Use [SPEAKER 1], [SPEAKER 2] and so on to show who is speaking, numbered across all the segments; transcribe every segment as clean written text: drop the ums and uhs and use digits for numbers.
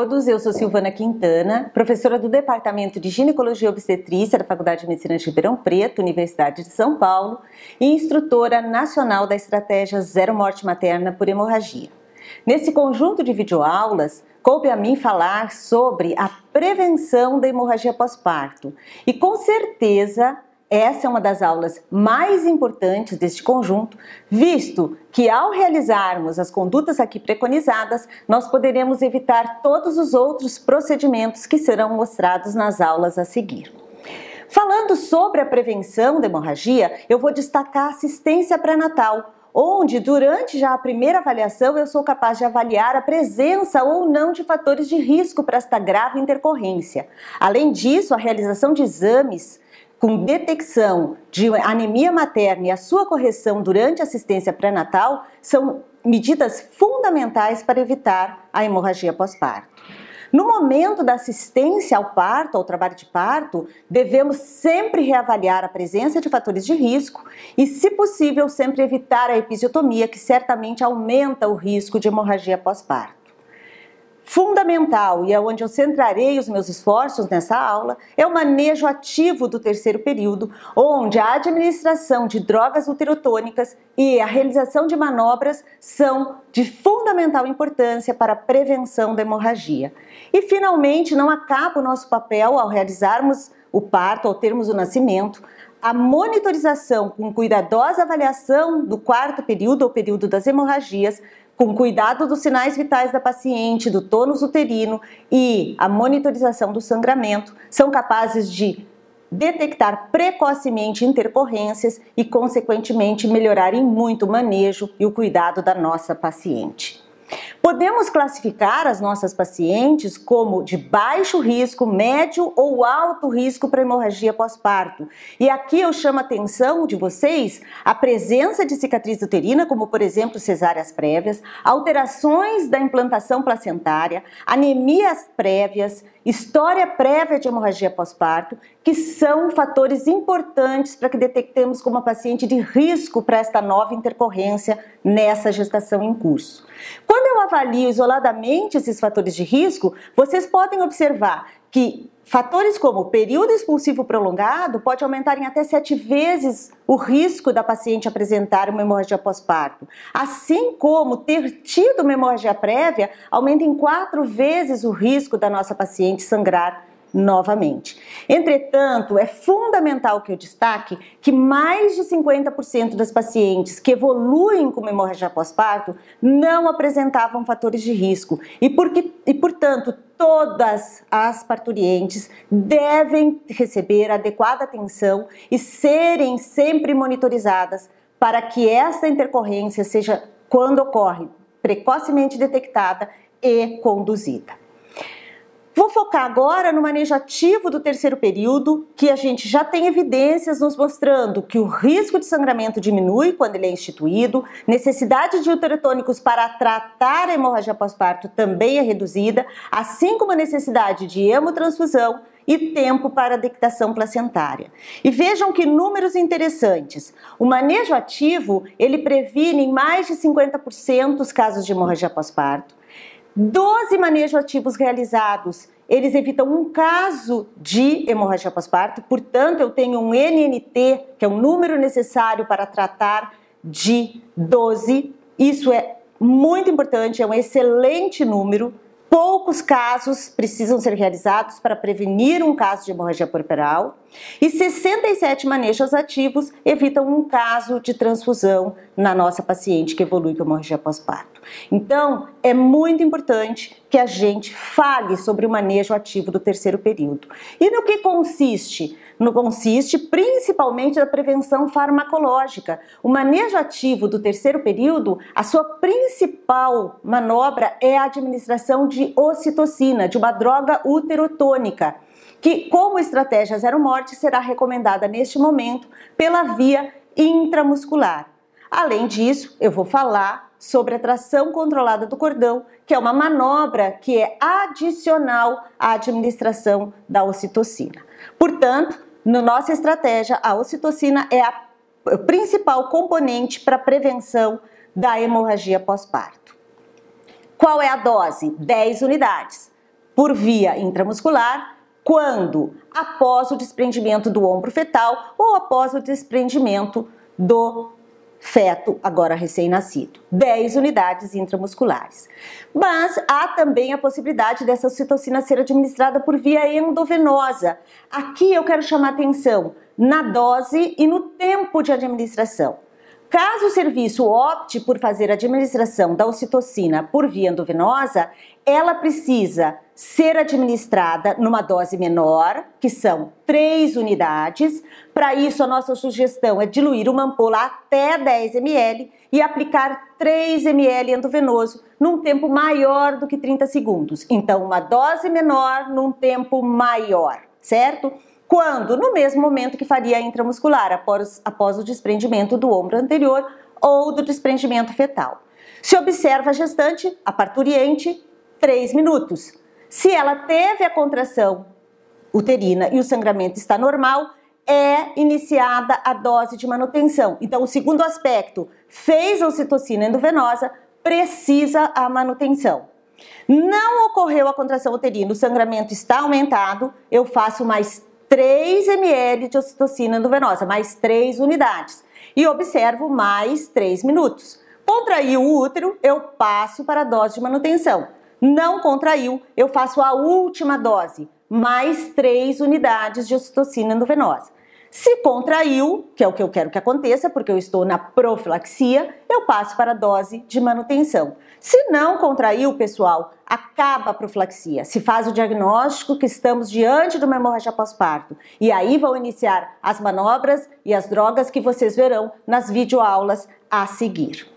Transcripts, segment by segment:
[SPEAKER 1] todos, eu sou Silvana Quintana, professora do Departamento de Ginecologia e Obstetrícia da Faculdade de Medicina de Ribeirão Preto, Universidade de São Paulo, e instrutora nacional da estratégia Zero Morte Materna por Hemorragia. Nesse conjunto de videoaulas, coube a mim falar sobre a prevenção da hemorragia pós-parto. E com certeza, essa é uma das aulas mais importantes deste conjunto, visto que ao realizarmos as condutas aqui preconizadas, nós poderemos evitar todos os outros procedimentos que serão mostrados nas aulas a seguir. Falando sobre a prevenção da hemorragia, eu vou destacar a assistência pré-natal, onde durante já a primeira avaliação eu sou capaz de avaliar a presença ou não de fatores de risco para esta grave intercorrência. Além disso, a realização de exames com detecção de anemia materna e a sua correção durante a assistência pré-natal são medidas fundamentais para evitar a hemorragia pós-parto. No momento da assistência ao parto, ao trabalho de parto, devemos sempre reavaliar a presença de fatores de risco e, se possível, sempre evitar a episiotomia, que certamente aumenta o risco de hemorragia pós-parto. Fundamental, e é onde eu centrarei os meus esforços nessa aula, é o manejo ativo do terceiro período, onde a administração de drogas uterotônicas e a realização de manobras são de fundamental importância para a prevenção da hemorragia. E, finalmente, não acaba o nosso papel ao realizarmos o parto, ao termos o nascimento, a monitorização com cuidadosa avaliação do quarto período ou período das hemorragias, com cuidado dos sinais vitais da paciente, do tônus uterino e a monitorização do sangramento, são capazes de detectar precocemente intercorrências e, consequentemente, melhorarem muito o manejo e o cuidado da nossa paciente. Podemos classificar as nossas pacientes como de baixo risco, médio ou alto risco para hemorragia pós-parto. E aqui eu chamo a atenção de vocês a presença de cicatriz uterina, como por exemplo cesáreas prévias, alterações da implantação placentária, anemias prévias, história prévia de hemorragia pós-parto, que são fatores importantes para que detectemos como uma paciente de risco para esta nova intercorrência nessa gestação em curso. Quando eu avalio isoladamente esses fatores de risco, vocês podem observar que fatores como período expulsivo prolongado pode aumentar em até 7 vezes o risco da paciente apresentar uma hemorragia pós-parto, assim como ter tido uma hemorragia prévia aumenta em 4 vezes o risco da nossa paciente sangrar novamente. Entretanto, é fundamental que eu destaque que mais de 50% das pacientes que evoluem com hemorragia pós-parto não apresentavam fatores de risco e portanto, todas as parturientes devem receber adequada atenção e serem sempre monitorizadas para que essa intercorrência seja, quando ocorre, precocemente detectada e conduzida. Vou focar agora no manejo ativo do terceiro período, que a gente já tem evidências nos mostrando que o risco de sangramento diminui quando ele é instituído, necessidade de uterotônicos para tratar a hemorragia pós-parto também é reduzida, assim como a necessidade de hemotransfusão e tempo para dectação placentária. E vejam que números interessantes. O manejo ativo, ele previne em mais de 50% os casos de hemorragia pós-parto. 12 manejos ativos realizados, eles evitam um caso de hemorragia pós-parto, portanto eu tenho um NNT, que é um número necessário para tratar de 12, isso é muito importante, é um excelente número. Poucos casos precisam ser realizados para prevenir um caso de hemorragia puerperal e 67 manejos ativos evitam um caso de transfusão na nossa paciente que evolui com hemorragia pós-parto. Então, é muito importante que a gente fale sobre o manejo ativo do terceiro período. E no que consiste? Consiste principalmente da prevenção farmacológica. O manejo ativo do terceiro período, a sua principal manobra é a administração de ocitocina, de uma droga uterotônica, que como estratégia zero morte será recomendada neste momento pela via intramuscular. Além disso, eu vou falar sobre a tração controlada do cordão, que é uma manobra que é adicional à administração da ocitocina. Portanto, na nossa estratégia, a ocitocina é o principal componente para a prevenção da hemorragia pós-parto. Qual é a dose? 10 unidades. por via intramuscular quando após o desprendimento do ombro fetal ou após o desprendimento do feto, agora recém-nascido. 10 unidades intramusculares. Mas há também a possibilidade dessa ocitocina ser administrada por via endovenosa. Aqui eu quero chamar atenção na dose e no tempo de administração. Caso o serviço opte por fazer a administração da ocitocina por via endovenosa, ela precisa ser administrada numa dose menor, que são 3 unidades. Para isso, a nossa sugestão é diluir uma ampola até 10 ml e aplicar 3 ml endovenoso num tempo maior do que 30 segundos. Então, uma dose menor num tempo maior, certo? Quando? No mesmo momento que faria a intramuscular, após o desprendimento do ombro anterior ou do desprendimento fetal. Se observa a gestante, a parturiente, 3 minutos. Se ela teve a contração uterina e o sangramento está normal, é iniciada a dose de manutenção. Então, o segundo aspecto, fez a ocitocina endovenosa, precisa a manutenção. Não ocorreu a contração uterina, o sangramento está aumentado, eu faço mais 3 ml de ocitocina endovenosa, mais 3 unidades. E observo mais 3 minutos. Contraiu o útero, eu passo para a dose de manutenção. Não contraiu, eu faço a última dose, mais 3 unidades de ocitocina endovenosa. Se contraiu, que é o que eu quero que aconteça, porque eu estou na profilaxia, eu passo para a dose de manutenção. Se não contraiu, pessoal, acaba a profilaxia. Se faz o diagnóstico que estamos diante de uma hemorragia pós-parto. E aí vão iniciar as manobras e as drogas que vocês verão nas videoaulas a seguir.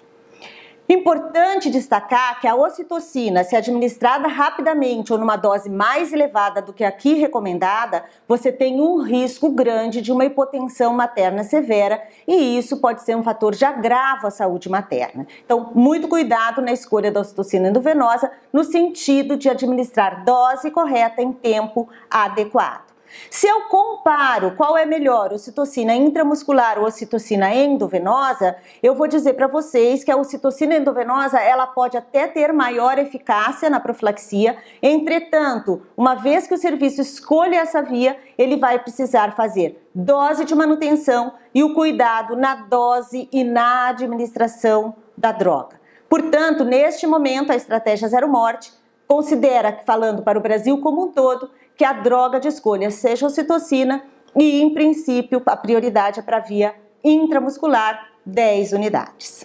[SPEAKER 1] Importante destacar que a ocitocina, se administrada rapidamente ou numa dose mais elevada do que aqui recomendada, você tem um risco grande de uma hipotensão materna severa e isso pode ser um fator de agravo à saúde materna. Então, muito cuidado na escolha da ocitocina endovenosa no sentido de administrar dose correta em tempo adequado. Se eu comparo qual é melhor, ocitocina intramuscular ou ocitocina endovenosa, eu vou dizer para vocês que a ocitocina endovenosa ela pode até ter maior eficácia na profilaxia, entretanto, uma vez que o serviço escolha essa via, ele vai precisar fazer dose de manutenção e o cuidado na dose e na administração da droga. Portanto, neste momento, a estratégia Zero Morte considera, falando para o Brasil como um todo, que a droga de escolha seja ocitocina e, em princípio, a prioridade é para a via intramuscular, 10 unidades.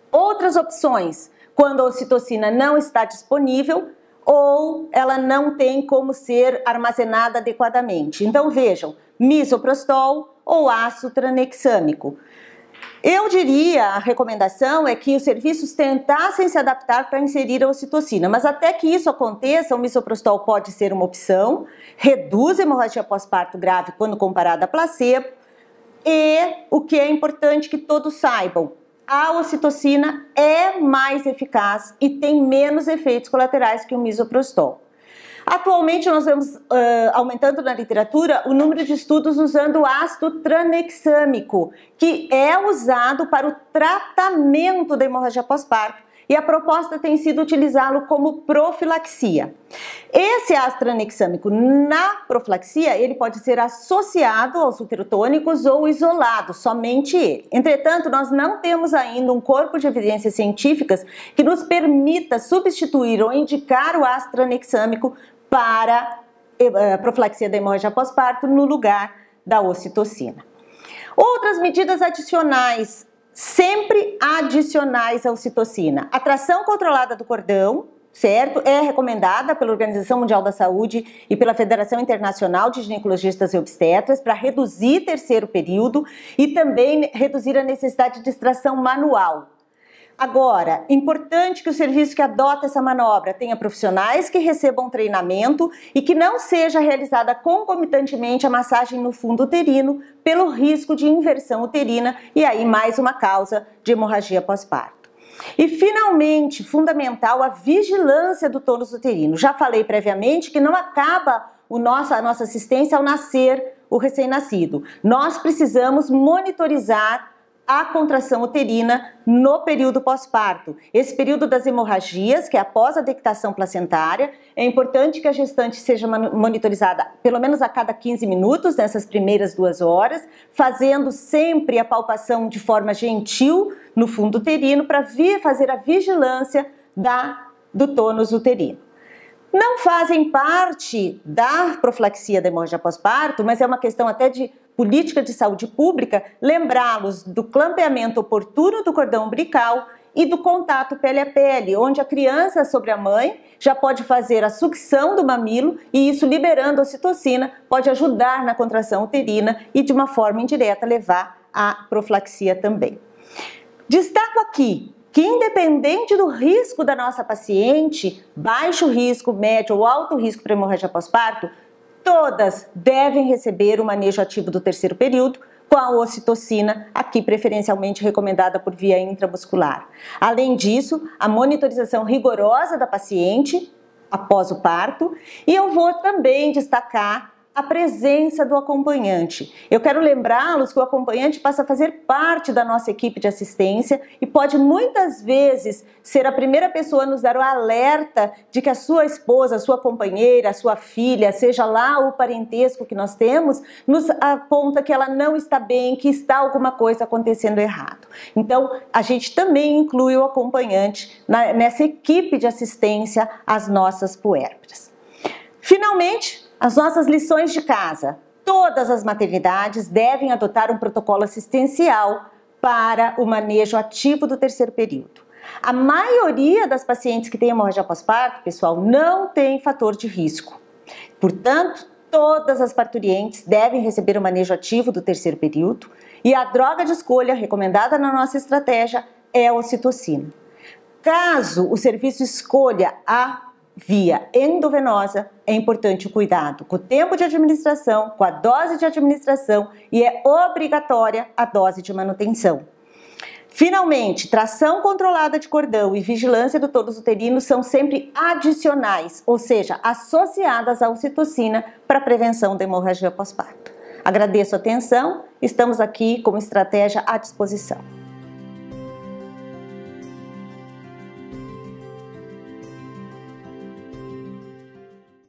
[SPEAKER 1] Outras opções, quando a ocitocina não está disponível ou ela não tem como ser armazenada adequadamente. Então, vejam, misoprostol ou ácido tranexâmico. Eu diria, a recomendação é que os serviços tentassem se adaptar para inserir a ocitocina, mas até que isso aconteça, o misoprostol pode ser uma opção, reduz a hemorragia pós-parto grave quando comparada a placebo, e o que é importante que todos saibam, a ocitocina é mais eficaz e tem menos efeitos colaterais que o misoprostol. Atualmente nós vemos aumentando na literatura o número de estudos usando o ácido tranexâmico, que é usado para o tratamento da hemorragia pós-parto, e a proposta tem sido utilizá-lo como profilaxia. Esse ácido tranexâmico na profilaxia, ele pode ser associado aos uterotônicos ou isolado, somente ele. Entretanto, nós não temos ainda um corpo de evidências científicas que nos permita substituir ou indicar o ácido tranexâmico para a profilaxia da hemorragia pós-parto no lugar da ocitocina. Outras medidas adicionais, sempre adicionais à ocitocina. A tração controlada do cordão, certo? É recomendada pela Organização Mundial da Saúde e pela Federação Internacional de Ginecologistas e Obstetras para reduzir terceiro período e também reduzir a necessidade de extração manual. Agora, importante que o serviço que adota essa manobra tenha profissionais que recebam treinamento e que não seja realizada concomitantemente a massagem no fundo uterino pelo risco de inversão uterina e aí mais uma causa de hemorragia pós-parto. E finalmente, fundamental, a vigilância do tônus uterino. Já falei previamente que não acaba a nossa assistência ao nascer o recém-nascido. Nós precisamos monitorizar a contração uterina no período pós-parto. Esse período das hemorragias, que é após a dectação placentária, é importante que a gestante seja monitorizada pelo menos a cada 15 minutos, nessas primeiras 2 horas, fazendo sempre a palpação de forma gentil no fundo uterino para fazer a vigilância do tônus uterino. Não fazem parte da profilaxia da hemorragia pós-parto, mas é uma questão até de política de saúde pública, lembrá-los do clampeamento oportuno do cordão umbilical e do contato pele a pele, onde a criança sobre a mãe já pode fazer a sucção do mamilo e isso, liberando a ocitocina, pode ajudar na contração uterina e de uma forma indireta levar à profilaxia também. Destaco aqui que, independente do risco da nossa paciente, baixo risco, médio ou alto risco para hemorragia pós-parto, todas devem receber o manejo ativo do terceiro período com a ocitocina, aqui preferencialmente recomendada por via intramuscular. Além disso, a monitorização rigorosa da paciente após o parto, e eu vou também destacar a presença do acompanhante. Eu quero lembrá-los que o acompanhante passa a fazer parte da nossa equipe de assistência e pode muitas vezes ser a primeira pessoa a nos dar o alerta de que a sua esposa, a sua companheira, a sua filha, seja lá o parentesco que nós temos, nos aponta que ela não está bem, que está alguma coisa acontecendo errado. Então, a gente também inclui o acompanhante nessa equipe de assistência às nossas puérperas. Finalmente, as nossas lições de casa. Todas as maternidades devem adotar um protocolo assistencial para o manejo ativo do terceiro período. A maioria das pacientes que têm hemorragia pós-parto, pessoal, não tem fator de risco. Portanto, todas as parturientes devem receber o manejo ativo do terceiro período e a droga de escolha recomendada na nossa estratégia é a ocitocina. Caso o serviço escolha a via endovenosa, é importante o cuidado com o tempo de administração, com a dose de administração e é obrigatória a dose de manutenção. Finalmente, tração controlada de cordão e vigilância do tônus uterino são sempre adicionais, ou seja, associadas à ocitocina para a prevenção da hemorragia pós-parto. Agradeço a atenção, estamos aqui como estratégia à disposição.